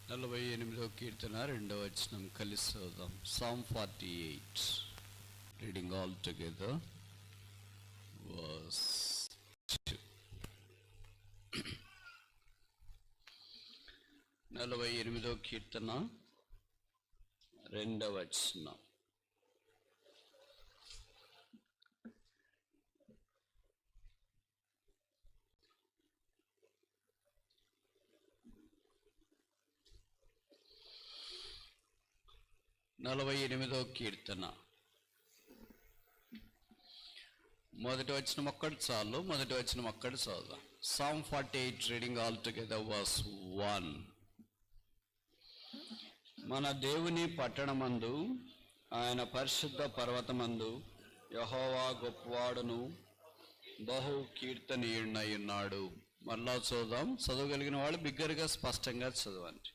48వ కీర్తన 2వ వచనం కలిసి చదువుదాం. Psalm 48, reading all together, verse 2. 48వ కీర్తన 2వ వచనం. కీర్తన మొదటి వచనం ఒక్కటి చాలు. మొదటి వచనం ఒక్కటి చదువుదాం. Psalm 48, reading all together, verse 1. మన దేవుని పట్టణమందు, ఆయన పరిశుద్ధ పర్వతమందు యెహోవా గొప్పవాడును బహు కీర్తనీయుడై ఉన్నాడు. మళ్ళా చదువుదాం. చదవగలిగిన వాళ్ళు బిగ్గరగా స్పష్టంగా చదవండి.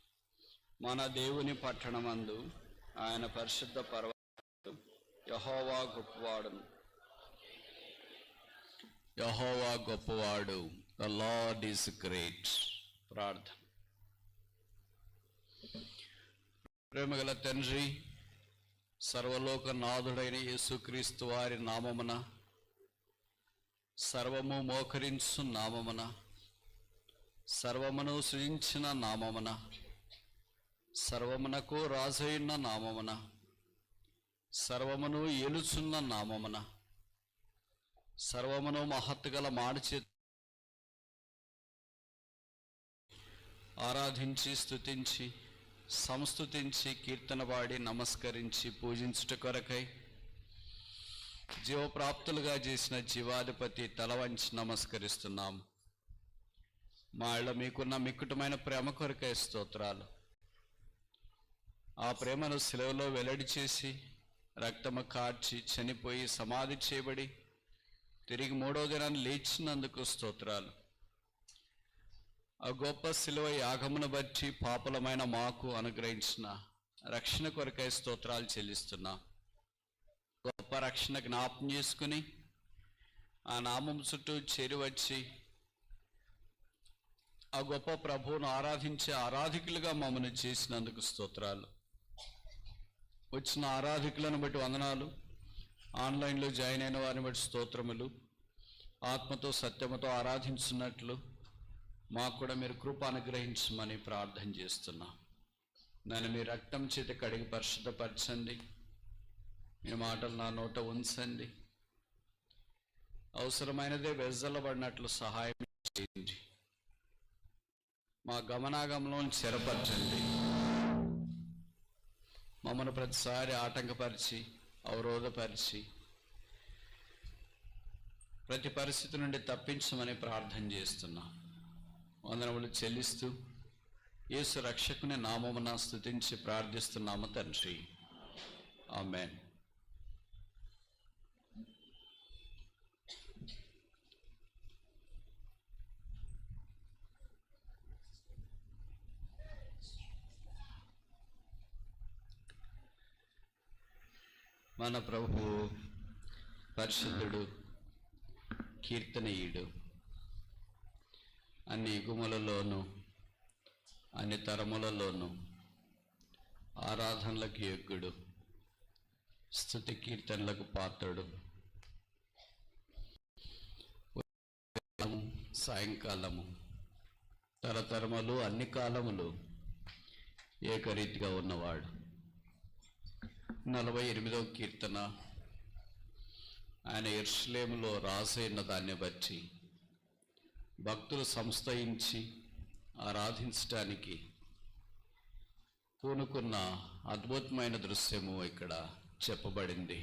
మన దేవుని పట్టణమందు, ఆయన పరిశుద్ధ పర్వతం యెహోవా గొప్పవాడును. యెహోవా గొప్పవాడు. The lord is great. ప్రార్థన. ప్రేమగల తండ్రి, సర్వలోక నాథుడైన యేసుక్రీస్తు వారి నామమున, సర్వము మోకరించు నామమున, సర్వమును సృజించిన నామమున, సర్వమునకు రాజైన నామమున, సర్వమును ఏలుచున్న నామమున, సర్వమును మహత్తుగల మాడిచే ఆరాధించి స్తుతించి సంస్తుతించి కీర్తన పాడి నమస్కరించి పూజించుట కొరకై జీవప్రాప్తులుగా చేసిన జీవాధిపతి తల వంచి నమస్కరిస్తున్నాం. మా ఇళ్ళ మీకున్న మిక్కుటమైన ప్రేమ కొరకై స్తోత్రాలు. ఆ ప్రేమను శిలువలో వెల్లడి చేసి రక్తము కార్చి చనిపోయి సమాధి చేయబడి తిరిగి 3వ దినాన్ని లేచినందుకు స్తోత్రాలు. ఆ గొప్ప శిలువ యాగమును బట్టి పాపులమైన మాకు అనుగ్రహించిన రక్షణ కొరకై స్తోత్రాలు చెల్లిస్తున్నా. గొప్ప రక్షణ జ్ఞాపం చేసుకుని ఆ నామం చుట్టూ చేరి వచ్చి ఆ గొప్ప ప్రభువును ఆరాధించే ఆరాధికులుగా మమ్మల్ని చేసినందుకు స్తోత్రాలు. వచ్చిన ఆరాధికులను బట్టి వందనాలు. ఆన్లైన్లో జాయిన్ అయిన వారిని బట్టి స్తోత్రములు. ఆత్మతో సత్యముతో ఆరాధించున్నట్లు మాకు కూడా మీరు కృప అనుగ్రహించమని ప్రార్థన చేస్తున్నా. నన్ను మీ రక్తం చేత కడిగి పరిశుద్ధపరచండి. మీ మాటలు నా నోట ఉంచండి. అవసరమైనదే వెజ్జలబడినట్లు సహాయం చేయండి. మా గమనాగమనం స్థిరపరచండి. మమ్మల్ని ప్రతిసారి ఆటంకపరిచి అవరోధపరిచి ప్రతి పరిస్థితి నుండి తప్పించమని ప్రార్థన చేస్తున్నా. వందనములు చెల్లిస్తూ యేసు రక్షకుని నామమున స్తుతించి ప్రార్థిస్తున్నాము తండ్రి. ఆమేన్. మన ప్రభు పరిశుద్ధుడు, కీర్తనీయుడు. అన్ని యుగములలోనూ అన్ని తరములలోనూ ఆరాధనలకు యోగ్యుడు, స్తుతి కీర్తనలకు పాత్రుడు. సాయంకాలము తరతరములు అన్ని కాలములు ఏకరీతిగా ఉన్నవాడు. 48వ కీర్తన ఆయన యెరూషలేములో రాసైన దాన్ని బట్టి భక్తులు సంస్థయించి ఆరాధించడానికి పూనుకున్న అద్భుతమైన దృశ్యము ఇక్కడ చెప్పబడింది.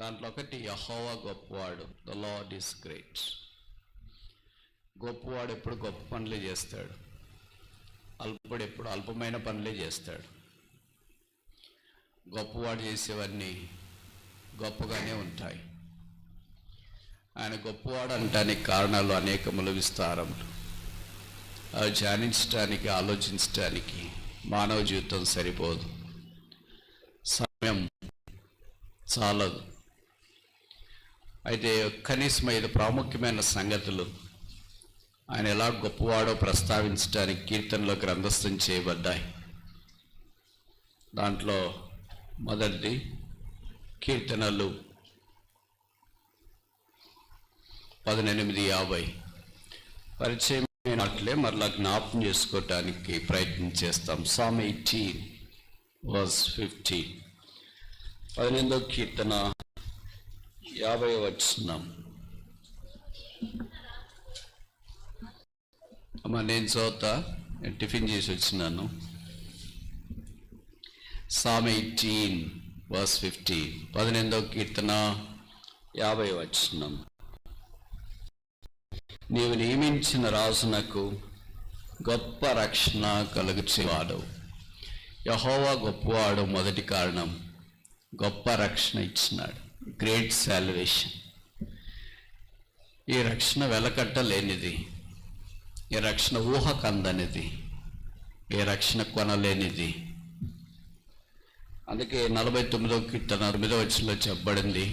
దాంట్లో ఒకటి యెహోవా గొప్పవాడు. The lord is great. గొప్పవాడు ఎప్పుడు గొప్ప పనులే చేస్తాడు, అల్పుడు ఎప్పుడు అల్పమైన పనులే చేస్తాడు. గొప్పవాడు చేసేవన్నీ గొప్పగానే ఉంటాయి. ఆయన గొప్పవాడు అనటానికి కారణాలు అనేకములు, విస్తారములు. అవి ధ్యానించడానికి ఆలోచించడానికి మానవ జీవితం సరిపోదు, సమయం చాలదు. అయితే కనీసం 5 ప్రాముఖ్యమైన సంగతులు ఆయన ఎలా గొప్పవాడో ప్రస్తావించడానికి కీర్తనలో గ్రంథస్థం చేయబడ్డాయి. దాంట్లో మొదటిది కీర్తనలు 18:50. పరిచయం మాటలే మరలా జ్ఞాపకం చేసుకోవటానికి ప్రయత్నం చేస్తాం. Psalm 18:15. 18వ కీర్తన 50వ వచనం. అమ్మ నేను చదువుతా, నేను టిఫిన్ చేసి వచ్చినాను. Psalm 18:15. 18వ కీర్తన 50వ వచనం. నీవు నియమించిన రాజునకు గొప్ప రక్షణ కలుగుచేవాడు. యెహోవా గొప్పవాడు. మొదటి కారణం, గొప్ప రక్షణ ఇచ్చినాడు. Great salvation. ఈ రక్షణ వెలకట్టలేనిది, ఈ రక్షణ ఊహకందనిది, ఈ రక్షణ కొనలేనిది. అందుకే 49వ కీర్తన 9వ వచనంలో చెప్పబడింది,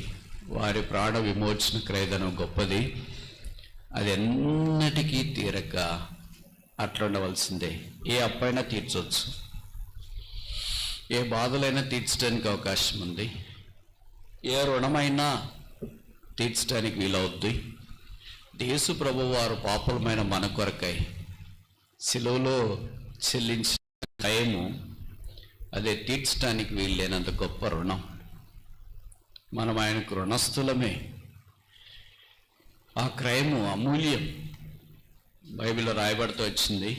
వారి ప్రాణ విమోచన క్రయధనం గొప్పది, అది ఎన్నటికీ తీరక అట్లా ఉండవలసిందే. ఏ అప్పైనా తీర్చవచ్చు, ఏ బాధలైనా తీర్చడానికి అవకాశం ఉంది, ఏ రుణమైనా తీర్చడానికి వీలవుద్ది. యేసు ప్రభు వారు పాపులమైన మన కొరకై శిలువలో చెల్లించిన క్రయము, అదే తీర్చడానికి వీల్లేనంత గొప్ప రుణం. మనం ఆయనకు రుణస్థులమే. ఆ క్రయము అమూల్యం. బైబిల్లో రాయబడుతూ వచ్చింది,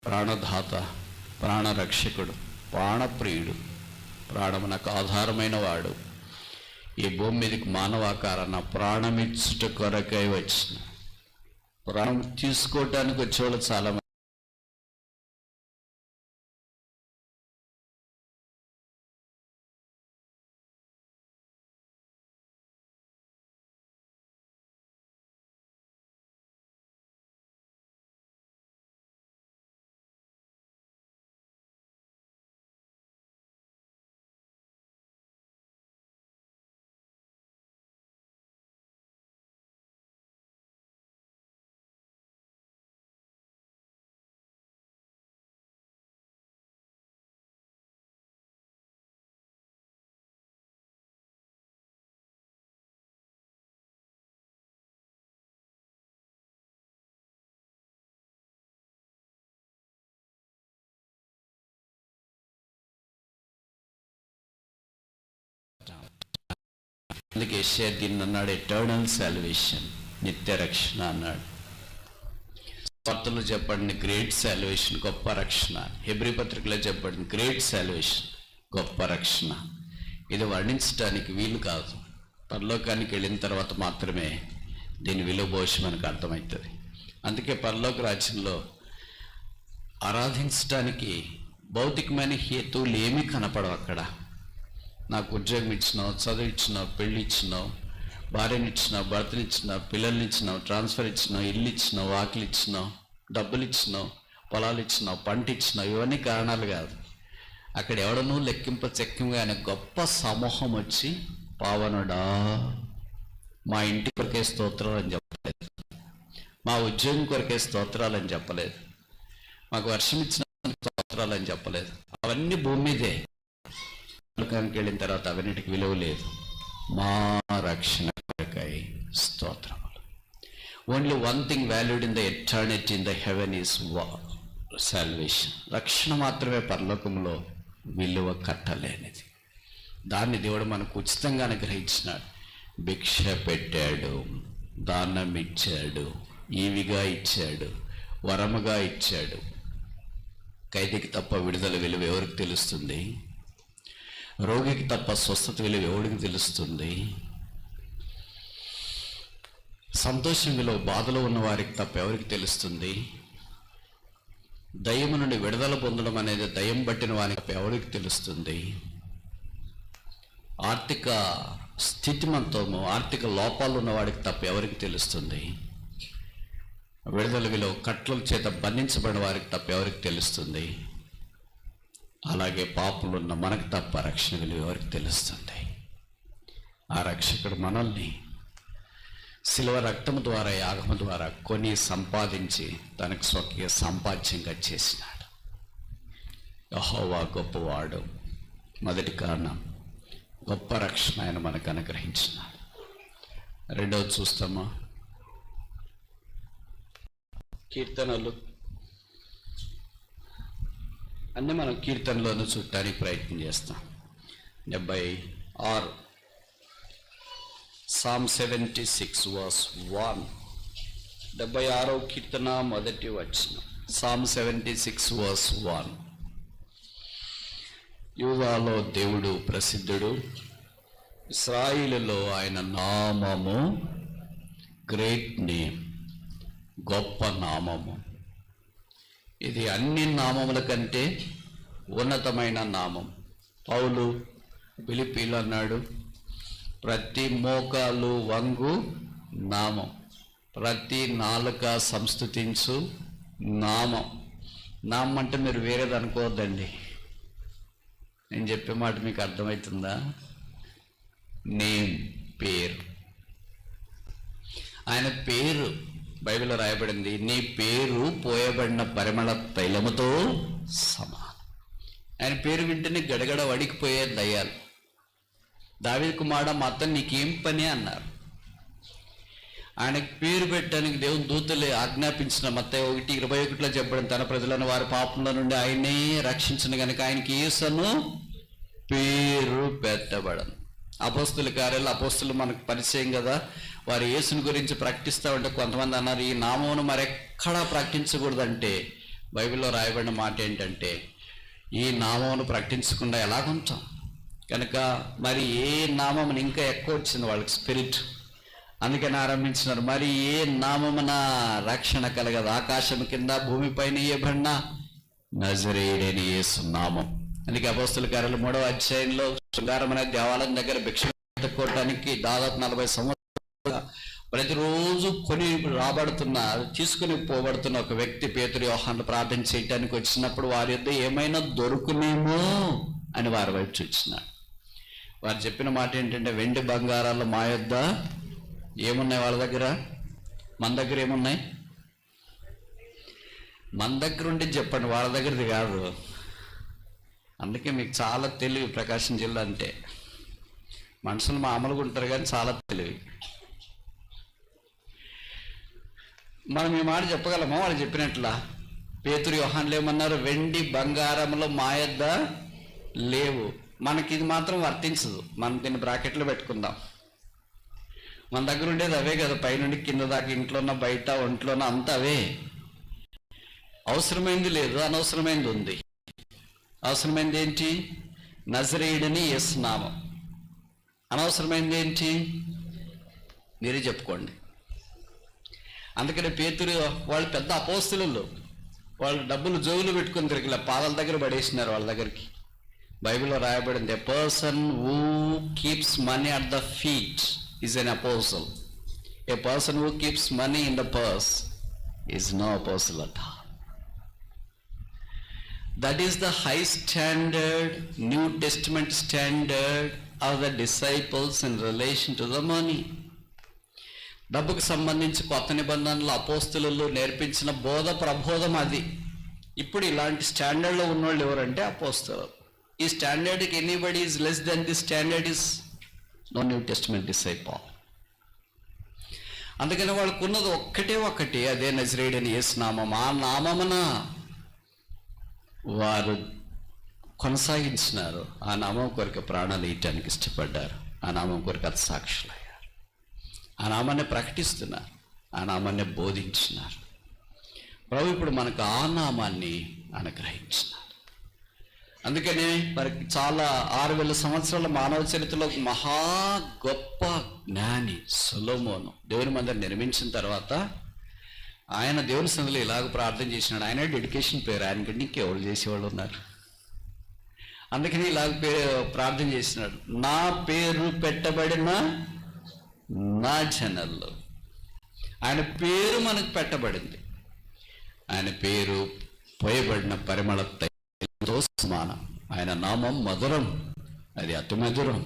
ప్రాణదాత, ప్రాణరక్షకుడు, ప్రాణప్రియుడు, ప్రాణమునకు ఆధారమైన వాడు ఈ భూమి మీదకి మానవాకారాన ప్రాణమిచ్చుట కొరకై వచ్చిన. ప్రాణం తీసుకోవటానికి వచ్చేవాళ్ళు చాలా మంది. అందుకే యెషయా దీన్ని అన్నాడు, ఎటర్నల్ సాల్వేషన్, నిత్య రక్షణ అన్నాడు. వార్తల్లో చెప్పండి గ్రేట్ సాల్వేషన్, గొప్ప రక్షణ. హెబ్రీ పత్రికలో చెప్పండి గ్రేట్ సాల్వేషన్, గొప్ప రక్షణ. ఇది వర్ణించడానికి వీలు కాదు. పరలోకానికి వెళ్ళిన తర్వాత మాత్రమే దీని విలువ భవిష్యం మనకు అర్థమవుతుంది. అందుకే పరలోక రాజ్యంలో ఆరాధించడానికి భౌతికమైన హేతువులు ఏమీ కనపడవు. అక్కడ నాకు ఉద్యోగం ఇచ్చినావు, చదువు ఇచ్చినావు, పెళ్ళి ఇచ్చినావు, భార్యని ఇచ్చినావు, భర్తని ఇచ్చినావు, పిల్లల్ని ఇచ్చినావు, ట్రాన్స్ఫర్ ఇచ్చినావు, ఇల్లు ఇచ్చినావు, వాకిలు ఇచ్చినావు, డబ్బులు ఇచ్చినావు, పొలాలు ఇచ్చినావు, పంట ఇచ్చినావు. ఇవన్నీ కారణాలు కాదు. అక్కడ ఎవడనూ లెక్కింప చెక్కింగా ఆయన గొప్ప సమూహం వచ్చి, పావనుడా మా ఇంటి కొరకే స్తోత్రాలు అని చెప్పలేదు, మా ఉద్యోగం కొరకే స్తోత్రాలు అని చెప్పలేదు, మాకు వర్షం ఇచ్చిన స్తోత్రాలు అని చెప్పలేదు. అవన్నీ భూమి మీదే. పరలోకానికి వెళ్ళిన తర్వాత అవన్నిటికి విలువ లేదు. మా రక్షణ కొరకై స్తోత్రములు. Only one thing valued in the eternity in the heaven is salvation. రక్షణ మాత్రమే పరలోకంలో విలువ కట్టలేనిది. దాన్ని దేవుడు మనకు ఉచితంగా అనుగ్రహించినాడు. భిక్ష పెట్టాడు, దానం ఇచ్చాడు, ఈవిగా ఇచ్చాడు, వరముగా ఇచ్చాడు. ఖైదీకి తప్ప విడుదల విలువ ఎవరికి తెలుస్తుంది? రోగికి తప్ప స్వస్థత విలువ ఎవరికి తెలుస్తుంది? సంతోషంలో బాధలో ఉన్న వారికి తప్ప ఎవరికి తెలుస్తుంది? దయ్యము నుండి విడుదల పొందడం అనేది దయ్యం పట్టిన వారికి తప్ప ఎవరికి తెలుస్తుంది? ఆర్థిక స్థితిమంతము, ఆర్థిక లోపాలు ఉన్న వాడికి తప్ప ఎవరికి తెలుస్తుంది? విడుదలలో కట్ల చేత బంధించబడిన వారికి తప్ప ఎవరికి తెలుస్తుంది? అలాగే పాపులు ఉన్న మనకు తప్ప రక్షణ విలువ ఎవరికి తెలుస్తుంది? ఆ రక్షకుడు మనల్ని శిలువ రక్తము ద్వారా, యాగము ద్వారా కొని సంపాదించి తనకు స్వకీయ సంపాద్యంగా చేసినాడు. యెహోవా గొప్పవాడు. మొదటి కారణం, గొప్ప రక్షణ ఆయన మనకు అనుగ్రహించినాడు. రెండవది చూస్తామా? కీర్తనలు అన్నీ మనం కీర్తనలోనూ చూడటానికి ప్రయత్నం చేస్తాం. 76 Psalm 76 verse 1. 76వ కీర్తన మొదటి వచనం. Psalm 76 verse 1. యూదాలో దేవుడు ప్రసిద్ధుడు, ఇశ్రాయేలులో ఆయన నామము గ్రేట్ నేమ్, గొప్ప నామము. ఇది అన్ని నామముల కంటే ఉన్నతమైన నామం. పౌలు ఫిలిప్పీలో అన్నాడు, ప్రతి మోకాలు వంగు నామం, ప్రతి నాలుక సంస్తుతించు నామం. నామం అంటే మీరు వేరేది అనుకోవద్దండి. నేను చెప్పే మాట మీకు అర్థమవుతుందా? నేమ్, పేరు. ఆయన పేరు బైబిల్లో రాయబడింది, నీ పేరు పోయబడిన పరిమళ తైలముతో సమానం. ఆయన పేరు వింటేనే గడగడ వడికిపోయే దయ్యాలు. దావీదు కుమారుడా, మా అతను నీకేం పని అన్నారు. ఆయనకు పేరు పెట్టడానికి దేవుని దూతలే ఆజ్ఞాపించిన. మత్తయి 1:21 చెప్పడం, తన ప్రజలను వారి పాపముల నుండి ఆయనే రక్షించిన కనుక ఆయనకి యేసను పేరు పెట్టబడను. అపోస్తుల కార్యాలు, అపోస్తులు మనకు పరిచయం కదా. వారు యేసుని గురించి ప్రకటిస్తూ ఉంటే కొంతమంది అన్నారు, ఈ నామమును మరెక్కడా ప్రకటించకూడదంటే బైబిల్లో రాయబడిన మాట ఏంటంటే, ఈ నామమును ప్రకటించకుండా ఎలాగుంటాం కనుక మరి ఏ నామమును ఇంకా ఎక్కువ వచ్చింది వాళ్ళకి స్పిరిట్, అందుకని ఆరంభించినారు. మరి ఏ నామమున రక్షణ కలగదు, ఆకాశం కింద భూమిపైన ఇయ్యబడిన నజరేయుడైన యేసు నామం. అందుకే అపోస్తుల కార్యాలు 3వ అధ్యాయంలో శృంగారం అనే దేవాలయం దగ్గర భిక్ష పెట్టుకోవటానికి దాదాపు 40 సంవత్సరాలు ప్రతిరోజు కొని రాబడుతున్న, తీసుకుని పోబడుతున్న ఒక వ్యక్తి పేతురు యోహాను ప్రార్థన చేయటానికి వచ్చినప్పుడు వారి యొద్ద ఏమైనా దొరుకునేమో అని వారి వైపు చూచినాడు. వారు చెప్పిన మాట ఏంటంటే, వెండి బంగారాలు మా యొద్ద ఏమున్నాయి వాళ్ళ దగ్గర, మన దగ్గర ఏమున్నాయి? మన దగ్గర ఉండి చెప్పండి, వాళ్ళ దగ్గరది కాదు. అందుకే మీకు చాలా తెలివి ప్రకాశం జిల్లా అంటే. మనుషులు మామూలుగా ఉంటారు కానీ చాలా తెలివి. మనం ఈ మాట చెప్పగలమా? వాళ్ళు చెప్పినట్లా పేతురు యోహానులు ఏమన్నారు? వెండి బంగారములు మా యొద్ద లేవు. మనకి ఇది మాత్రం వర్తించదు. మనం దీన్ని బ్రాకెట్లో పెట్టుకుందాం. మన దగ్గర ఉండేది అవే కదా, పైనుండి కింద దాకా, ఇంట్లోన బయట ఒంట్లోన అంతా అవే. అవసరమైంది లేదు, అనవసరమైంది ఉంది. అవసరమైంది ఏంటి? నజరేయుడని యేసు నామం. అనవసరమైంది ఏంటి? మీరే చెప్పుకోండి. అందుకని పేతురు వాళ్ళు పెద్ద అపోస్తలులు, వాళ్ళు డబ్బులు జోబులు పెట్టుకుని తిరిగిలా పాదాల దగ్గర పడేసినారు వాళ్ళ దగ్గరికి. బైబిల్లో రాయబడింది, a person who keeps money at the feet is an apostle. A person who keeps money in the purse is no apostle at all. That is the high standard, New Testament standard of the disciples in relation to the money. డబ్బుకు సంబంధించి కొత్త నిబంధనలు అపోస్తలులు నేర్పించిన బోధ ప్రబోధం అది. ఇప్పుడు ఇలాంటి స్టాండర్డ్లో ఉన్నవాళ్ళు ఎవరంటే అపోస్తలు. ఈ స్టాండర్డ్కి anybody is less than the standard is no new testament disciple. అందుకని వాళ్ళకు ఉన్నది ఒక్కటే, అదే నజరేయుడైన యేసు నామం. ఆ నామమున వారు కొనసాగించినారు. ఆ నామం కొరకు ప్రాణాలు ఇయ్యటానికి ఇష్టపడ్డారు. ఆ నామం కొరకు అది సాక్షులయ్యారు. ఆ నామాన్ని ప్రకటిస్తున్నారు, ఆ నామాన్ని బోధించినారు. ప్రభు ఇప్పుడు మనకు ఆ నామాన్ని అనుగ్రహించినారు. అందుకని మనకి చాలా 6000 సంవత్సరాల మానవ చరిత్రలో మహా గొప్ప జ్ఞాని సొలొమోను దేవుని మందిరం నిర్మించిన తర్వాత ఆయన దేవుని సన్నిధిలో ఇలాగ ప్రార్థన చేసినాడు. ఆయన డెడికేషన్ పేరు, ఆయనకంటే ఇంకెవరు చేసేవాళ్ళు ఉన్నారు. అందుకని ఇలాగ ప్రార్థన చేసినాడు, నా పేరు పెట్టబడిన నా జనాల్లో. ఆయన పేరు మనకు పెట్టబడింది. ఆయన పేరు పోయబడిన పరిమళ తైలంతో సమానం. ఆయన నామం మధురం, అది అతి మధురం.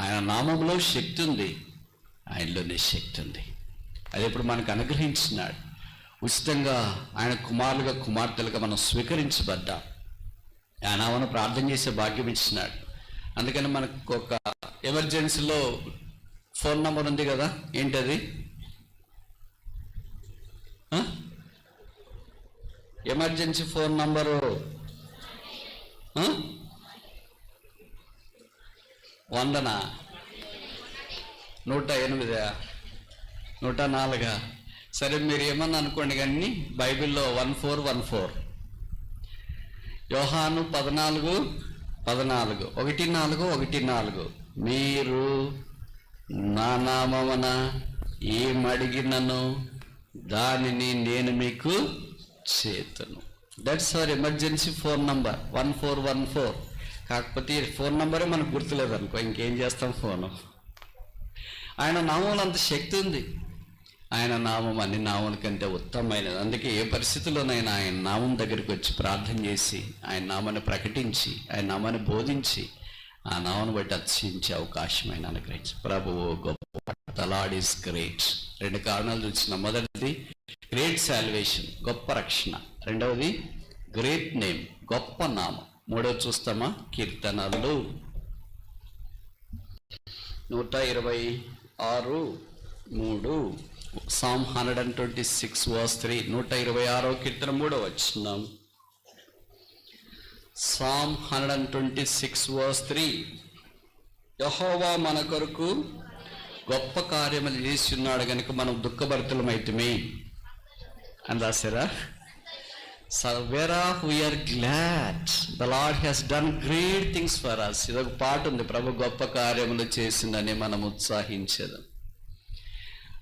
ఆయన నామంలో శక్తి ఉంది, ఆయనలోనే శక్తి ఉంది. అది ఇప్పుడు మనకు అనుగ్రహించినాడు. ఉచితంగా ఆయన కుమారులుగా కుమార్తెలుగా మనం స్వీకరించబడ్డా. ఆయన నామమున ప్రార్థన చేసే భాగ్యం ఇచ్చినాడు. అందుకని మనకు ఒక ఎమర్జెన్సీలో ఫోన్ నంబర్ ఉంది కదా, ఏంటది? Emergency phone number 100, 108, 104. సరే, మీరు ఏమన్నా అనుకోండి కానీ బైబిల్లో 1414, యోహాను 14:14, 1:4, మీరు నా నామమున ఏమడిగినను దానిని నేను మీకు చేతును. That's our emergency phone number 1414. కాకపోతే ఈ ఫోన్ నంబరే మనకు గుర్తులేదు అనుకో, ఇంకేం చేస్తాం ఫోను. ఆయన నామంలో అంత శక్తి ఉంది. ఆయన నామం అన్ని నామముల కంటే ఉత్తమమైనది. అందుకే ఏ పరిస్థితుల్లోనైనా ఆయన నామం దగ్గరికి వచ్చి ప్రార్థన చేసి ఆయన నామాన్ని ప్రకటించి ఆయన నామాన్ని బోధించి ఆ నామాన్ని బట్టి అతిశయించే అవకాశం ఆయన అనుగ్రహించి. ప్రభువు గొప్ప, ద లార్డ్ ఈస్ గ్రేట్. 2 కారణాలు చూసిన. మొదటిది గ్రేట్ సాల్వేషన్, గొప్ప రక్షణ. రెండవది గ్రేట్ నేమ్, గొప్ప నామం. మూడవది చూస్తామా? కీర్తనలు 126:3, Psalm 126:3, 126వ కీర్తన 3వ వచనం. Psalm 126:3, యెహోవా మన కొరకు గొప్ప కార్యములు చేసి ఉన్నాడు గనుక మనం దుఃఖభరితులమైతిమి అని రాశారా? Whereof we are glad, the Lord has done great things for us. ఇదొక పాట ఉంది, ప్రభు గొప్ప కార్యములు చేసిందని మనం ఉత్సాహించేది.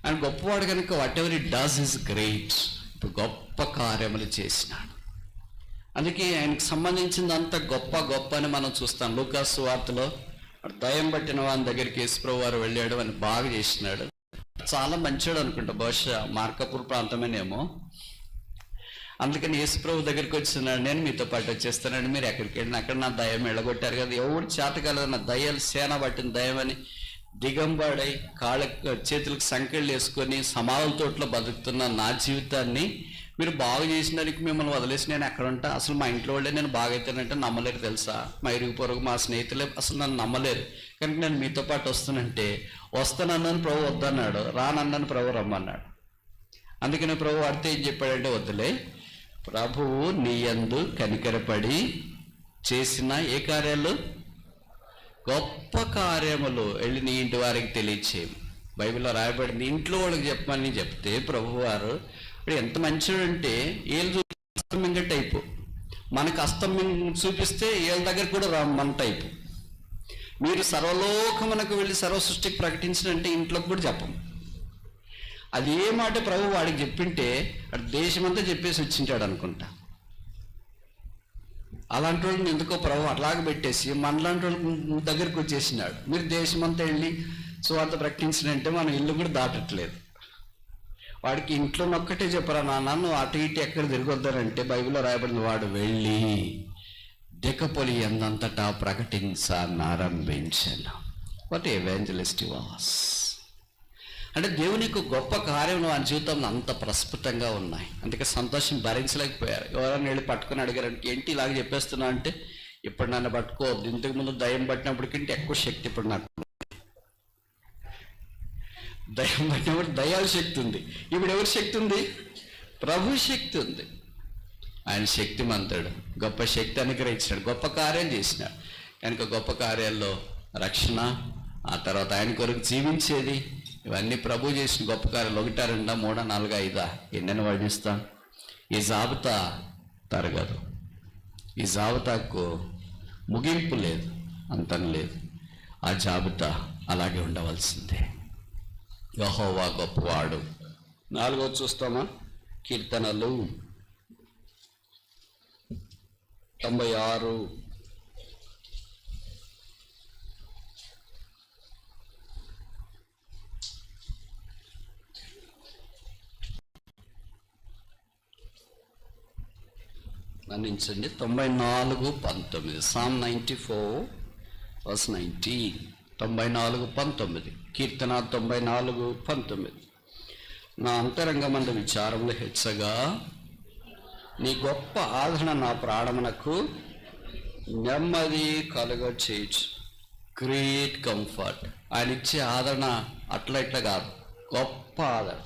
ఆయన గొప్పవాడు కనుక what ever it does is great. ఇప్పుడు గొప్ప కార్యములు చేసినాడు. అందుకే ఆయనకు సంబంధించిందంతా గొప్ప గొప్ప అని మనం చూస్తాం. లూకాసు సువార్తలో దయ్యం పట్టిన వాని దగ్గరికి యేసుప్రభు వారు వెళ్ళాడు అని బాగా చేసినాడు. చాలా మంచివాడు అనుకుంటా, బహుశా మార్కాపూర్ ప్రాంతమేనేమో. అందుకని యేసుప్రభు దగ్గరికి వచ్చినాడు, నేను మీతో పాటు వచ్చేస్తానండి, మీరు ఎక్కడికి వెళ్ళిన అక్కడ నా దయ్యం వెళ్ళగొట్టారు కదా, ఎవడు చేతకాలేదు, నా దయ్యాలు సేన పట్టిన దయ్యం అని దిగంబాడై చేతులకు సంకెళ్ళు వేసుకొని సమాధుల తోటలో బతుకుతున్న నా జీవితాన్ని మీరు బాగు చేసినానికి మిమ్మల్ని వదిలేసి నేను ఎక్కడ ఉంటా? అసలు మా ఇంట్లో వాళ్ళే నేను బాగా అవుతానంటే నమ్మలేరు తెలుసా? మా ఇరుగు పొరుగు మా స్నేహితులే అసలు నన్ను నమ్మలేరు. కనుక నేను మీతో పాటు వస్తానంటే వస్తానన్నాను ప్రభు వద్దన్నాడు, రానన్నాను ప్రభు రమ్మన్నాడు. అందుకని ప్రభు వాడితే ఏం చెప్పాడంటే, వద్దులే, ప్రభువు నీ యందు కనికరపడి చేసిన ఏ కార్యాలు? గొప్ప కార్యములు వెళ్ళి నీ ఇంటి వారికి తెలియచేయము. బైబిల్లో రాయబడింది. ఇంట్లో వాళ్ళకి చెప్పమని చెప్తే ప్రభు వారు ఇప్పుడు ఎంత మంచివాడంటే ఏళ్ళు అస్తమింగ టైపు, మనకు అస్తమింగ చూపిస్తే ఏళ్ళ దగ్గర కూడా మన టైపు. మీరు సర్వలోకమునకు వెళ్ళి సర్వ సృష్టికి ప్రకటించినంటే ఇంట్లోకి కూడా చెప్పము. అది ఏ మాట ప్రభు వాడికి చెప్పింటే అటు దేశమంతా చెప్పేసి వచ్చింటాడు అనుకుంటా. అలాంటి వాళ్ళని ఎందుకో ప్రభు అట్లాగ పెట్టేసి మనలాంటి వాళ్ళ దగ్గరికి వచ్చేసినాడు. మీరు దేశమంతా వెళ్ళి సువార్త ప్రకటించినంటే మన ఇల్లు కూడా దాటట్లేదు. వాడికి ఇంట్లో ఒక్కటే చెప్పరా నాన్న, నువ్వు అటు ఇటు ఎక్కడ తిరగొద్దానంటే బైబిల్లో రాయబడింది, వాడు వెళ్ళి డెకపొలి ఎందంతటా ప్రకటించారంభించాను. What evangelist was. అంటే దేవుని యొక్క గొప్ప కార్యం వారి జీవితంలో అంత ప్రస్ఫుటంగా ఉన్నాయి. అందుకే సంతోషం భరించలేకపోయారు. ఎవరైనా వెళ్ళి పట్టుకుని అడిగారంటే, ఏంటి ఇలాగ చెప్పేస్తున్నా అంటే, ఇప్పుడు నన్ను పట్టుకోవద్దు, ఇంతకుముందు దయ్యం పట్టినప్పటికంటే ఎక్కువ శక్తి ఇప్పుడు నాకు. దయ్యం పట్టినప్పుడు దయ్యాల శక్తి ఉంది, ఇప్పుడు ఎవరి శక్తి ఉంది? ప్రభు శక్తి ఉంది. ఆయన శక్తిమంతుడు, గొప్ప శక్తి అనుగ్రహించినాడు, గొప్ప కార్యం చేసినాడు. కనుక గొప్ప కార్యాల్లో రక్షణ, ఆ తర్వాత ఆయన కొరకు జీవించేది, ఇవన్నీ ప్రభు చేసిన గొప్ప కార్యాలు. 1, 2, 3, 4, 5 ఎన్నెన్ని వర్ణిస్తాం? ఈ జాబితా తరగదు. ఈ జాబితాకు ముగింపు లేదు, అంతం లేదు. ఆ జాబితా అలాగే ఉండవలసిందే. యెహోవా గొప్పవాడు. 4 చూస్తామా? కీర్తనలు 96. మన్నించండి, 94:19. Psalm 94:19. 94:19. కీర్తన 94:19. నా అంతరంగమందు విచారములు హెచ్చగా నీ గొప్ప ఆదరణ నా ప్రాణమునకు నెమ్మది కలుగ చేయొచ్చు. Great comfort. ఆయన ఇచ్చే ఆదరణ అట్లా ఇట్లా కాదు, గొప్ప ఆదరణ.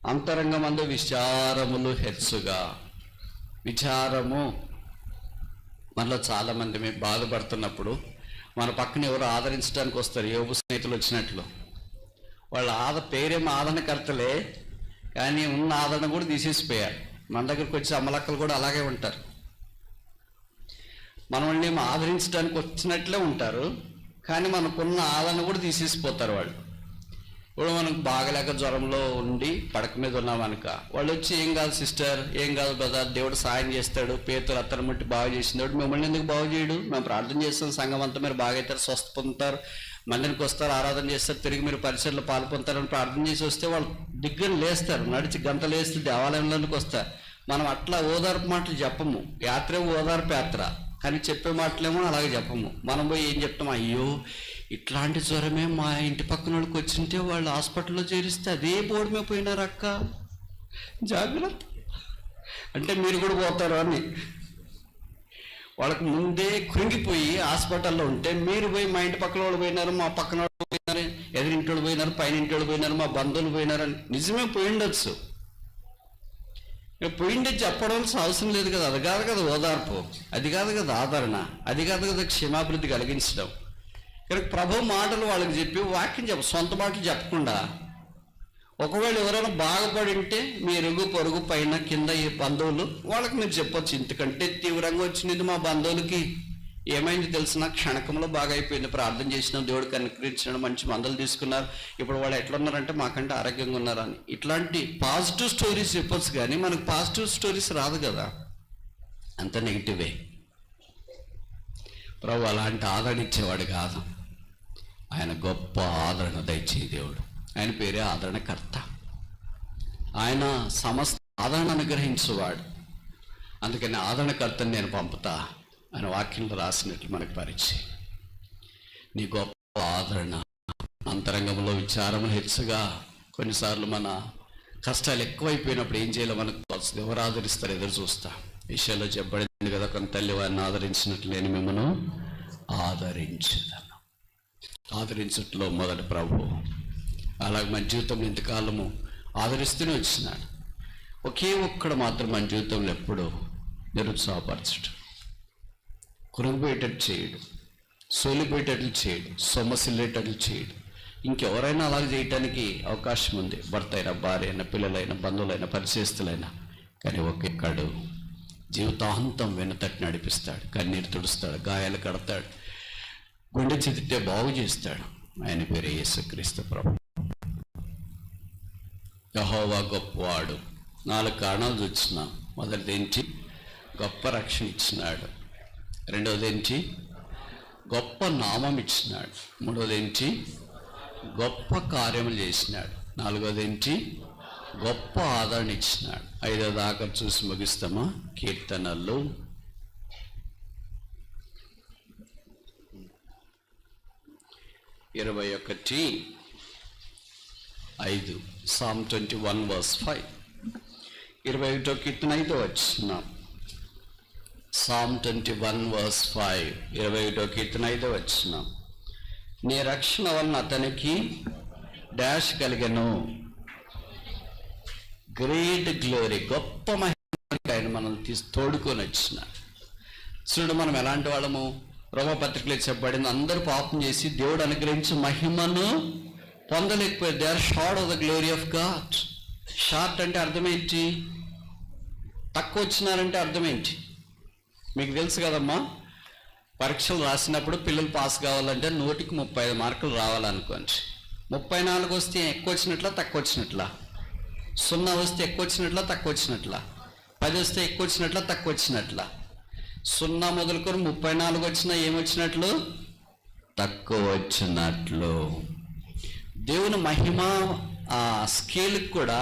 అంతరంగమందు విచారములు హెచ్చుగా. విచారము మనలో చాలామంది మేము బాధపడుతున్నప్పుడు మన పక్కన ఎవరు ఆదరించడానికి వస్తారు. యోబు స్నేహితులు వచ్చినట్లు. వాళ్ళ పేరేమో ఆదరణకర్తలే, కానీ ఉన్న ఆదరణ కూడా తీసేసిపోయారు. మన దగ్గరికి వచ్చి అమ్మలక్కలు కూడా అలాగే ఉంటారు. మనల్ని ఏమో ఆదరించడానికి వచ్చినట్లే ఉంటారు, కానీ మనకున్న ఆదరణ కూడా తీసేసిపోతారు వాళ్ళు. ఇప్పుడు మనకు బాగలేక జ్వరంలో ఉండి పడక మీద ఉన్నామనుక, వాళ్ళు వచ్చి ఏం కాదు సిస్టర్, ఏం కాదు బ్రదర్, దేవుడు సాయం చేస్తాడు, పేతురు అత్తను బట్టి బాగు చేసినాడు, మిమ్మల్ని ఎందుకు బాగు చేయడు? మేము ప్రార్థన చేస్తాం, సంఘం అంతా మీరు బాగా అవుతారు, స్వస్థ పొందుతారు, మందిరికి వస్తారు, ఆరాధన చేస్తారు, తిరిగి మీరు పరిచయలో పాలు పొందుతారని ప్రార్థన చేసి వస్తే వాళ్ళు దిగ్గని లేస్తారు, నడిచి గంటలు వేస్తే దేవాలయంలోనికి వస్తారు. మనం అట్లా ఓదార్పు మాటలు చెప్పము. యాత్రే ఓదార్పు యాత్ర, కానీ చెప్పే మాటలేమో అలాగే చెప్పము. మనం పోయి ఏం చెప్తాం? అయ్యో ఇట్లాంటి జ్వరమే మా ఇంటి పక్కన వాళ్ళకి వచ్చింటే వాళ్ళు హాస్పిటల్లో చేరిస్తే అదే బోర్డు మీద పోయినారు అక్క, జాగ్రత్త అంటే మీరు కూడా పోతారు అని. వాళ్ళకి ముందే కృంగిపోయి హాస్పిటల్లో ఉంటే మీరు పోయి మా ఇంటి పక్కన వాళ్ళు పోయినారు, మా పక్కన వాళ్ళు పోయినారు, ఎదురింటి వాళ్ళు పోయినారు, పైన ఇంటి వాళ్ళు పోయినారు, మా బంధువులు పోయినారని నిజమే పోయిండొచ్చు. పోయిండే చెప్పడాల్సిన అవసరం లేదు కదా. అది కాదు కదా ఓదార్పు, అది కాదు కదా ఆదరణ, అది కాదు కదా క్షేమాభివృద్ధి కలిగించడం. కనుక ప్రభు మాటలు వాళ్ళకి చెప్పి వాక్యం సొంత మాటలు చెప్పకుండా, ఒకవేళ ఎవరైనా బాగుపడి ఉంటే మీ ఎరుగు పొరుగు పైన కింద ఈ బంధువులు వాళ్ళకి మీరు చెప్పొచ్చు, ఇంతకంటే తీవ్రంగా వచ్చినది మా బంధువులకి ఏమైంది తెలిసిన క్షణకంలో బాగా అయిపోయింది, ప్రార్థన చేసినాం, దేవుడికి అనుగ్రహించినాడు, మంచి మందులు తీసుకున్నారు, ఇప్పుడు వాళ్ళు ఎట్లా ఉన్నారంటే మాకంటే ఆరోగ్యంగా ఉన్నారని. ఇట్లాంటి పాజిటివ్ స్టోరీస్ చెప్పొచ్చు, కానీ మనకు పాజిటివ్ స్టోరీస్ రాదు కదా, అంత నెగిటివే. ప్రభు అలాంటి ఆదరణ ఇచ్చేవాడు కాదు, ఆయన గొప్ప ఆదరణ దయచే దేవుడు. ఆయన పేరే ఆదరణకర్త. ఆయన సమస్త ఆదరణ అనుగ్రహించేవాడు. అందుకని ఆదరణకర్తని నేను పంపుతా ఆయన వాక్యంలో రాసినట్లు మనకు పరిచయం. నీ గొప్ప ఆదరణ అంతరంగంలో విచారము హెచ్చుగా. కొన్నిసార్లు మన కష్టాలు ఎక్కువైపోయినప్పుడు ఏం చేయాలో మనకు తెలుస్తుంది. ఎవరు ఆదరిస్తారు ఎదురు చూస్తా. విషయంలో చెప్పబడింది కదా, కొన్ని తల్లి వారిని ఆదరించినట్లు నేను మిమ్మల్ని ఆదరించదను. ఆదరించట్లో మొదటి ప్రభు. అలాగే మన జీవితంలో ఇంతకాలము ఆదరిస్తూనే వచ్చినాడు. ఒకే ఒక్కడు మాత్రం మన జీవితంలో ఎప్పుడూ నిరుత్సాహపరచడు, కురుగుపోయేటట్టు చేయడు, సోలిపోయేటట్లు చేయడు, సొమ్మసిల్లేటట్లు చేయడు. ఇంకెవరైనా అలాగే చేయటానికి అవకాశం ఉంది, భర్త అయినా, భార్య అయినా, పిల్లలైనా, బంధువులైనా, పరిచయస్తులైనా. కానీ ఒక్కొక్కడు జీవితాంతం వెనుతట్టి నడిపిస్తాడు, కన్నీరు తుడుస్తాడు, గాయాలు కడతాడు, గుండె చెదితే బాగు చేస్తాడు. ఆయన పేరే యేసుక్రీస్తు ప్రభు. యెహోవా గొప్పవాడు. 4 కారణాలు చూసిన. మొదటిది ఏంటి? గొప్ప రక్షణ ఇచ్చినాడు. రెండవది ఏంటి? గొప్ప నామం ఇచ్చినాడు. మూడవది ఏంటి? గొప్ప కార్యములు చేసినాడు. నాలుగవది ఏంటి? గొప్ప ఆదరణ ఇచ్చినాడు. 5వ దాకా చూసి ముగిస్తామా? కీర్తనలు 21:5. Psalm 21:5. 21వ కీర్తన 5వ వచనం. Psalm 21:5. 21వ కీర్తన 5వ వచనం. నీ రక్షణ వలన అతనికి డాష్ కలిగను, గ్రేట్ గ్లోరీ, గొప్ప మహిమకి ఆయన మనల్ని తోడుకొని వచ్చినాడు. చూడు మనం ఎలాంటి వాళ్ళము. రోమపత్రికలో చెప్పబడింది, అందరూ పాపం చేసి దేవుడు అనుగ్రహించి మహిమను పొందలేకపోయారు. They are short of the glory of God. Short అంటే అర్థమేంటి? తక్కువ వచ్చినారంటే అర్థమేంటి? మీకు తెలుసు కదమ్మా. పరీక్షలు రాసినప్పుడు పిల్లలు పాస్ కావాలంటే 100కి 35 మార్కులు రావాలనుకోండి. 34 వస్తే ఎక్కువ వచ్చినట్లా తక్కువ వచ్చినట్లా? 0 వస్తే ఎక్కువ వచ్చినట్లా తక్కువ వచ్చినట్లా? 10 వస్తే ఎక్కువ వచ్చినట్లా తక్కువ వచ్చినట్లా? 0 మొదలుకొని 34 వచ్చినా ఏమొచ్చినట్లు? తక్కువ వచ్చినట్లు. దేవుని మహిమ ఆ స్కేల్కి కూడా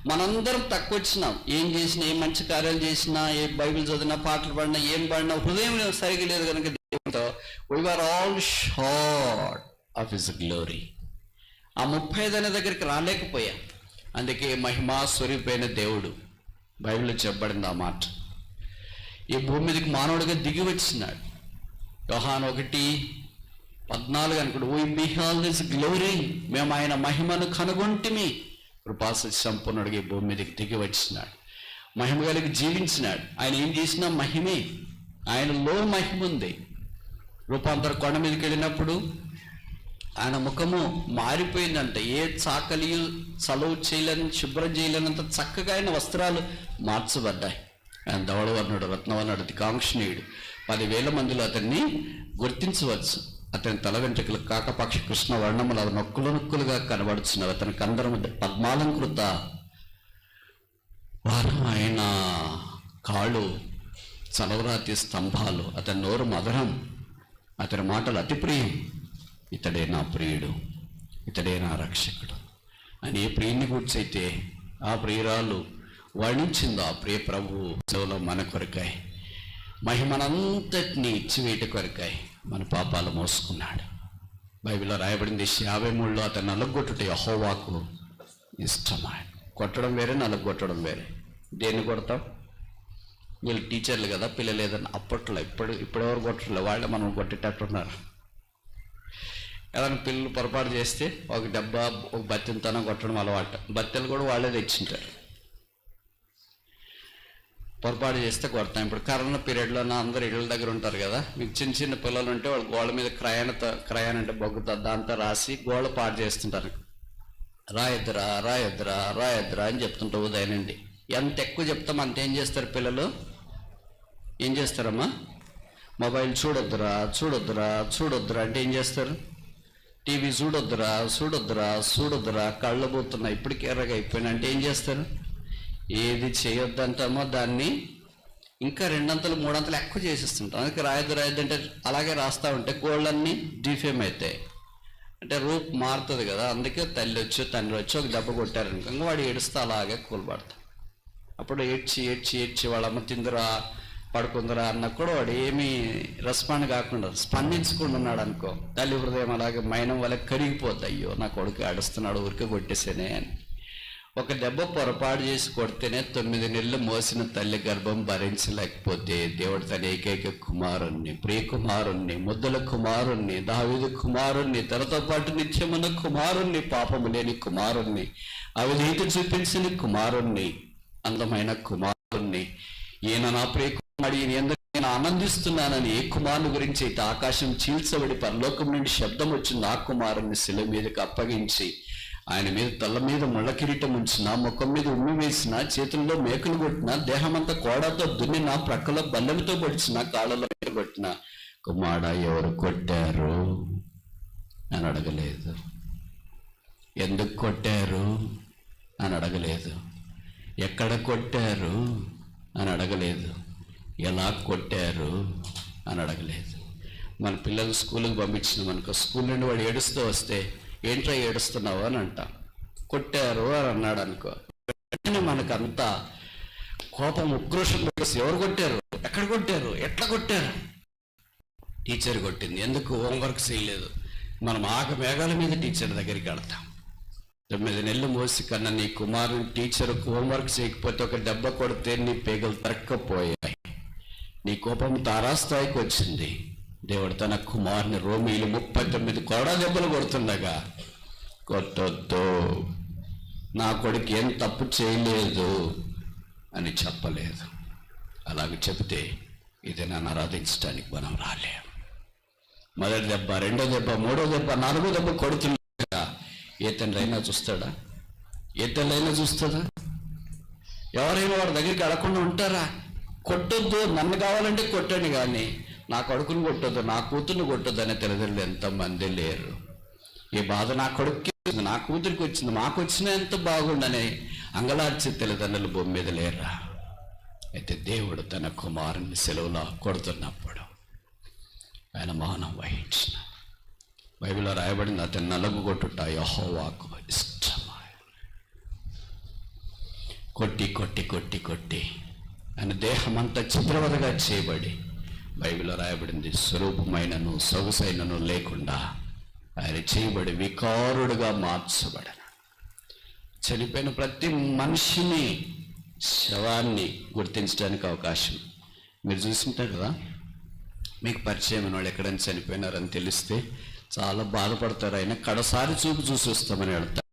మనందరం తక్కువ వచ్చినాం. ఏం చేసినా, ఏ మంచి కార్యాలు చేసినా, ఏ బైబిల్ చదివినా, పాటలు పాడినా, ఏం పాడినా హృదయం సరిగా లేదు కనుక దేవునితో we were all short of his glory. ఆ 35 అనే దగ్గరికి రాలేకపోయా. అందుకే మహిమా స్వరూపైన దేవుడు, బైబిల్లో చెప్పబడింది ఆ మాట, ఈ భూమి మీదకి మానవుడిగా దిగి వచ్చినాడు. యోహాను 1:14 అనుకోండి, we beheld his glory, మేము ఆయన మహిమను కనుగొంటిమి. కృపాసత్య సంపూర్ణుడిగా ఈ భూమి మీదకి దిగి వచ్చినాడు, మహిమ కలిగి జీవించినాడు. ఆయన ఏం చేసినా మహిమే, ఆయనలో మహిమ ఉంది. రూపాంతర కొండ మీదకి వెళ్ళినప్పుడు ఆయన ముఖము మారిపోయిందంట. ఏ చాకలియు చలువు చేయలేని, శుభ్రం చేయలేనంత చక్కగా ఆయన వస్త్రాలు మార్చబడ్డాయి. ఆయన ధవళవర్ణుడు, రత్నవర్ణుడు, దికాంక్షణీయుడు. 10,000 మందిలో అతన్ని గుర్తించవచ్చు. అతని తల వెంట్రుకలు కాకపక్ష కృష్ణ వర్ణములు అవి నొక్కులు నొక్కులుగా కనబడుచున్నవి. అతని కందరము పద్మాలంకృత వారు, ఆయన కాళ్ళు చలవరాతి స్తంభాలు, అతని నోరు మధురం, అతని మాటలు అతి ప్రియం. ఇతడే నా ప్రియుడు, ఇతడే నా రక్షకుడు అని ఏ ప్రియుని కూర్చైతే ఆ ప్రియురాలు వర్ణించిందో ఆ ప్రియ ప్రభువు సేవలో మన కొరకై మహిమనంతటినీ ఇచ్చివేట కొరకై మన పాపాలు మోసుకున్నాడు. బైబిల్లో రాయబడింది, 53లో అతను నలగొట్టుట యెహోవాకు ఇష్టమాయెను. కొట్టడం వేరే, నలగొట్టడం వేరే. దేన్ని కొడతాం? వీళ్ళు టీచర్లు కదా, పిల్లలు ఏదన్నా అప్పట్లో, ఇప్పుడెవరు కొట్టట్లేదు, వాళ్ళే మనం కొట్టేటట్టున్నారు. ఏదైనా పిల్లలు పొరపాటు చేస్తే ఒక డబ్బా, ఒక బత్తెలతోనే కొట్టడం అలవాటు. బత్తెలు కూడా వాళ్ళే తెచ్చింటారు. పొరపాటు చేస్తే కొడతాం. ఇప్పుడు కరోనా పీరియడ్లో అందరు ఇళ్ళ దగ్గర ఉంటారు కదా, మీకు చిన్న చిన్న పిల్లలు ఉంటే వాళ్ళు గోళ్ళ మీద క్రయాన్ అంటే బొగ్గుతా దాంతో రాసి గోళ్ళ పాడు చేస్తుంటారు. రాయొద్దురా రాయొద్దురా రాయొద్దురా అని చెప్తుంటా ఉదయనండి. ఎంత ఎక్కువ చెప్తాం అంత ఏం చేస్తారు పిల్లలు? ఏం చేస్తారమ్మా? మొబైల్ చూడొద్దురా చూడొద్దురా చూడొద్దురా అంటే ఏం చేస్తారు? టీవీ చూడొద్దురా చూడొద్దురా చూడొద్దురా, కళ్ళు పోతున్నాయి, ఇప్పటికి ఎర్రగా అయిపోయినా అంటే ఏం చేస్తారు? ఏది చేయొద్దంటామో దాన్ని ఇంకా 2 3 ఎక్కువ చేసేస్తుంటాం. అందుకే రాయొద్దు అంటే అలాగే రాస్తూ ఉంటే గోళ్ళన్నీ డిఫేమ్ అవుతాయి, అంటే రూప్ మారుతుంది కదా. అందుకే తల్లి వచ్చి తండ్రి వచ్చి ఒక దెబ్బ కొట్టారనుకో, వాడు ఏడుస్తూ అలాగే కూలబడతాడు. అప్పుడు ఏడ్చి ఏడ్చి ఏడ్చి వాళ్ళమ్మ తిందురా పడుకుందరా అన్న కూడా వాడు ఏమీ రెస్పాండ్ కాకుండా స్పందించకుండా ఉన్నాడు అనుకో, తల్లి హృదయం అలాగే మైనం వల్ల కరిగిపోద్ది. అయ్యో నా కొడుకు ఆడుస్తున్నాడు, ఊరికే కొట్టేసేనే అని. ఒక దెబ్బ పొరపాటు చేసి కొడితేనే 9 నెలలు మోసిన తల్లి గర్భం భరించలేకపోతే దేవుడు తన ఏకైక కుమారుణ్ణి, ప్రియ కుమారుణ్ణి, ముద్దుల కుమారుణ్ణి, దావీదు కుమారుణ్ణి, తనతో పాటు నిత్యమున్న కుమారుణ్ణి, పాపము లేని కుమారుణ్ణి, అవినీతి చూపించిన కుమారుణ్ణి, అందమైన కుమారుణ్ణి, ఈయన నా ప్రియ కుమారుడు, ఈయన ఎందుకు నేను ఆనందిస్తున్నానని ఏ కుమారుని గురించి అయితే ఆకాశం చీల్చబడి పరలోకం నుండి శబ్దం వచ్చింది, ఆ కుమారుణ్ణి శిలువ మీదకి అప్పగించి ఆయన మీద తల మీద ముళ్ళ కిరీటం ఉంచిన, ముఖం మీద ఉమ్మి వేసిన, చేతుల్లో మేకులు కొట్టిన, దేహమంతా కోడతో దున్నిన, ప్రక్కలో బల్లెలతో పొడిచిన, కాళ్ళలో మీద కొట్టిన కుమారుడా ఎవరు కొట్టారు అని అడగలేదు. ఎందుకు కొట్టారు అని అడగలేదు. ఎక్కడ కొట్టారు అని అడగలేదు. ఎలా కొట్టారు అని అడగలేదు. మన పిల్లలు స్కూల్కి పంపించిన మనకు స్కూల్ నుండి వాడు ఏడుస్తూ వస్తే ఏంట్రా ఏడుస్తున్నావు అని అంటాం. కొట్టారు అని అన్నాడు అనుకో, మనకంతా కోపం ఉక్రోషం. ఎవరు కొట్టారు, ఎక్కడ కొట్టారు, ఎట్లా కొట్టారు? టీచర్ కొట్టింది. ఎందుకు? హోంవర్క్ చేయలేదు. మనం మేఘాల మీద టీచర్ దగ్గరికి వెళ్తాం. 9 నెలలు మోసి కన్నా నీ కుమారుని టీచర్ హోంవర్క్ చేయకపోతే ఒక దెబ్బ కొడితే నీ పేగలు తరక్కపోయాయి, నీ కోపం తారాస్థాయికి వచ్చింది. దేవుడు తన కుమారుని రోమీలు 39 కోడా దెబ్బలు కొడుతుండగా కొట్టొద్దు, నా కొడుకు ఏం తప్పు చేయలేదు అని చెప్పలేదు. అలాగే చెబితే ఇది నన్ను ఆరాధించడానికి మనం రాలేము. మొదటి దెబ్బ, 2వ దెబ్బ, 3వ దెబ్బ, 4వ దెబ్బ కొడుతుండగా ఏ తండ్రి అయినా చూస్తాడా? ఏ తల్లి అయినా చూస్తుందా? ఎవరైనా వాడి దగ్గరికి అడగకుండా ఉంటారా? కొట్టొద్దు, నన్ను కావాలంటే కొట్టండి, కానీ నా కొడుకుని కొట్టొద్దు, నా కూతుర్ని కొట్టొద్దు అనే తల్లిదండ్రులు ఎంతమంది లేరు. ఈ బాధ నా కొడుకుకి, నా కూతురికి వచ్చింది, మాకు వచ్చినా ఎంత బాగుండని అంగలార్చే తల్లిదండ్రులు భూమి మీద లేరా? అయితే దేవుడు తన కుమారుని సెలవులో కొడుతున్నప్పుడు ఆయన మౌనం వహించిన. బైబిల్లో రాయబడింది, అతను నలుగుగొట్టుట యెహోవాకు ఇష్టమా. కొట్టి కొట్టి కొట్టి కొట్టి ఆయన దేహం అంతా చిత్రవదగా చేయబడి, బైబిల్లో రాయబడింది, స్వరూపమైనను సొగసైనను లేకుండా ఆయన చేయబడి వికారుడుగా మార్చబడను. చనిపోయిన ప్రతి మనిషిని, శవాన్ని గుర్తించడానికి అవకాశం మీరు చూసుంటారు కదా. మీకు పరిచయం వాళ్ళు ఎక్కడైనా చనిపోయినారని తెలిస్తే చాలా బాధపడతారు. అయినా కడసారి చూసి వస్తామని వెళ్తారు.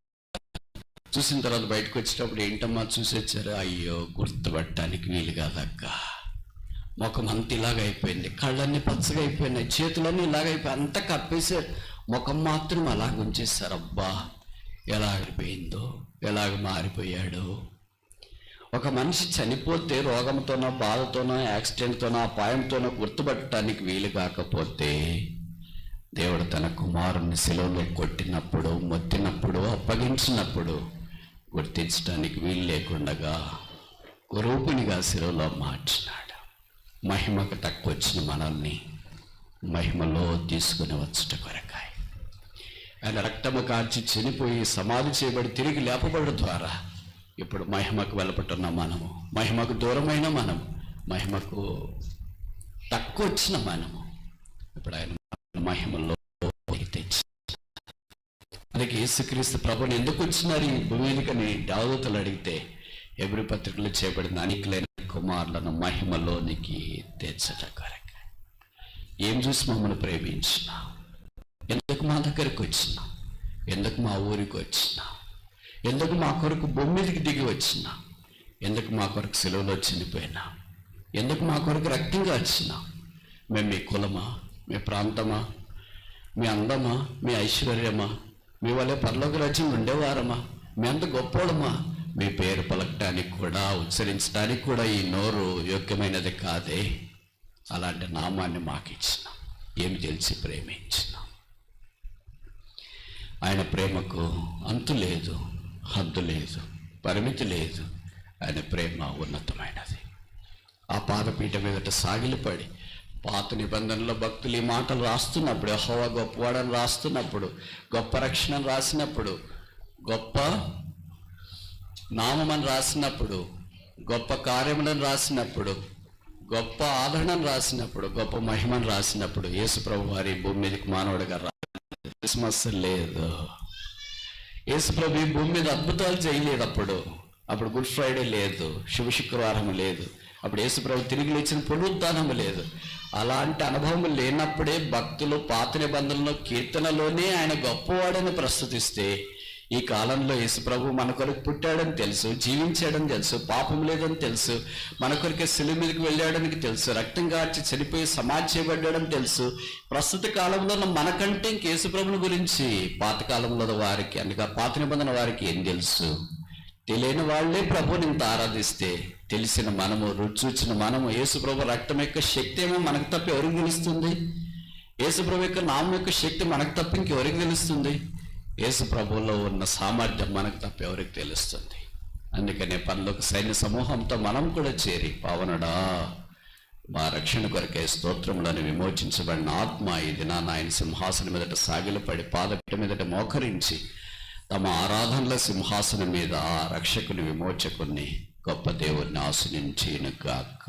చూసిన తర్వాత బయటకు వచ్చేటప్పుడు ఏంటమ్మా చూసి వచ్చారు? అయ్యో, గుర్తుపట్టడానికి వీలు కాదక్క, ముఖం అంత ఇలాగైపోయింది, కళ్ళన్నీ పచ్చగా అయిపోయినాయి, చేతులన్నీ ఇలాగైపోయి అంతా కప్పేశారు, ముఖం మాత్రం అలాగ ఉంచేస్తారు. అబ్బా, ఎలాగైపోయిందో, ఎలాగ మారిపోయాడు. ఒక మనిషి చనిపోతే రోగంతోనో, బాధతోనో, యాక్సిడెంట్తోనో, అపాయంతోనో గుర్తుపట్టడానికి వీలు కాకపోతే, దేవుడు తన కుమారుని శిలువలో కొట్టినప్పుడు, మొత్తినప్పుడు, అప్పగించినప్పుడు గుర్తించడానికి వీలు లేకుండా రూపినిగా శిలువలో మార్చినాడు. మహిమకు తక్కువ వచ్చిన మనల్ని మహిమలో తీసుకుని వచ్చుట కొరకాయ ఆయన రక్తము కార్చి చనిపోయి సమాధి చేయబడి తిరిగి లేపబడడం ద్వారా ఇప్పుడు మహిమకు వెలపట్టున్న మనము, మహిమకు దూరమైన మనము, మహిమకు తక్కువ వచ్చిన మనము ఇప్పుడు ఆయన మహిమలో తెచ్చి, అందుకే యేసుక్రీస్తు ప్రభుని ఎందుకు వచ్చినారు ఈ భూమి మీదకని దేవదూతలు అడిగితే, హెబ్రీ పత్రికలో చేయబడిన అనేకులైన కుమారులను మహిమలోనికి తెచ్చట కొరక. ఏం చూసి మమ్మల్ని ప్రేమించిన, ఎందుకు మా దగ్గరికి వచ్చినా, ఎందుకు మా ఊరికి వచ్చినా, ఎందుకు మా కొరకు భూమి మీదకి దిగి వచ్చినా, ఎందుకు మా కొరకు సెలవులో చనిపోయినా, ఎందుకు మా కొరకు రక్తంగా వచ్చినా, మేము మీ కులమా, మీ ప్రాంతమా, మీ అందమా, మీ ఐశ్వర్యమా, మీ వల్లే పరలోక రాజ్యం ఉండేవారమా, మీ అంత గొప్పోడమా, మీ పేరు పలకడానికి కూడా, ఉచ్చరించడానికి కూడా ఈ నోరు యోగ్యమైనది కాదే. అలాంటి నామాన్ని మాకు ఇచ్చిన, ఏమి తెలిసి ప్రేమించిన. ఆయన ప్రేమకు అంతు లేదు, హద్దు లేదు, పరిమితి లేదు. ఆయన ప్రేమ ఉన్నతమైనది. ఆ పాదపీఠ మీదట సాగిలపడి పాత నిబంధనలో భక్తులు ఈ మాటలు రాస్తున్నప్పుడు, యెహోవా గొప్పవాడని రాస్తున్నప్పుడు, గొప్ప రక్షణను రాసినప్పుడు, గొప్ప నామమని రాసినప్పుడు, గొప్ప కార్యములను రాసినప్పుడు, గొప్ప ఆదరణను రాసినప్పుడు, గొప్ప మహిమను రాసినప్పుడు, యేసు ప్రభు వారి భూమి మీదకి మానవుడిగా క్రిస్మస్ లేదు. యేసు ప్రభు ఈ భూమి మీద అద్భుతాలు చేయలేదు. అప్పుడు గుడ్ ఫ్రైడే లేదు, శుభ శుక్రవారం లేదు, అప్పుడు యేసు ప్రభు తిరిగి లేచిన పునరుద్ధానము లేదు. అలాంటి అనుభవం లేనప్పుడే భక్తులు పాత నిబంధనలో కీర్తనలోనే ఆయన గొప్పవాడని ప్రస్తుతిస్తే, ఈ కాలంలో యేసు ప్రభు మన కొరకు పుట్టాడని తెలుసు, జీవించాడని తెలుసు, పాపం లేదని తెలుసు, మన కొరకే శిలువ మీదకి వెళ్ళాడని తెలుసు, రక్తం కార్చి చనిపోయి సమాధి చేయబడ్డాడని తెలుసు. ప్రస్తుత కాలంలో మనకంటే ఇంక యేసు ప్రభుని గురించి పాత కాలంలో వారికి, అనగా పాత నిబంధన వారికి ఏం తెలుసు? తెలియని వాళ్ళే ప్రభుని ఇంత ఆరాధిస్తే, తెలిసిన మనము, రుచి చూచిన మనము, యేసు ప్రభు రక్తం యొక్క శక్తి ఏమో మనకు తప్ప ఎవరికి తెలుస్తుంది? యేసు ప్రభు యొక్క నామం యొక్క శక్తి మనకు తప్ప ఇంకెవరికి తెలుస్తుంది? యేసు ప్రభువులో ఉన్న సామర్థ్యం మనకు తప్ప ఎవరికి తెలుస్తుంది? అందుకనే పరలోక సైన్య సమూహంతో మనం కూడా చేరి, పావనుడా మా రక్షణ కొరకే స్తోత్రములను విమోచించబడిన ఆత్మ ఈ దినాన ఆయన సింహాసనం మీదట సాగిలపడి పాదపీఠ మీదట మోకరించి తమ ఆరాధనల సింహాసనం మీద ఆ రక్షకుని, విమోచకుని, గొప్ప దేవుడిని ఆశీర్వదించును గాక.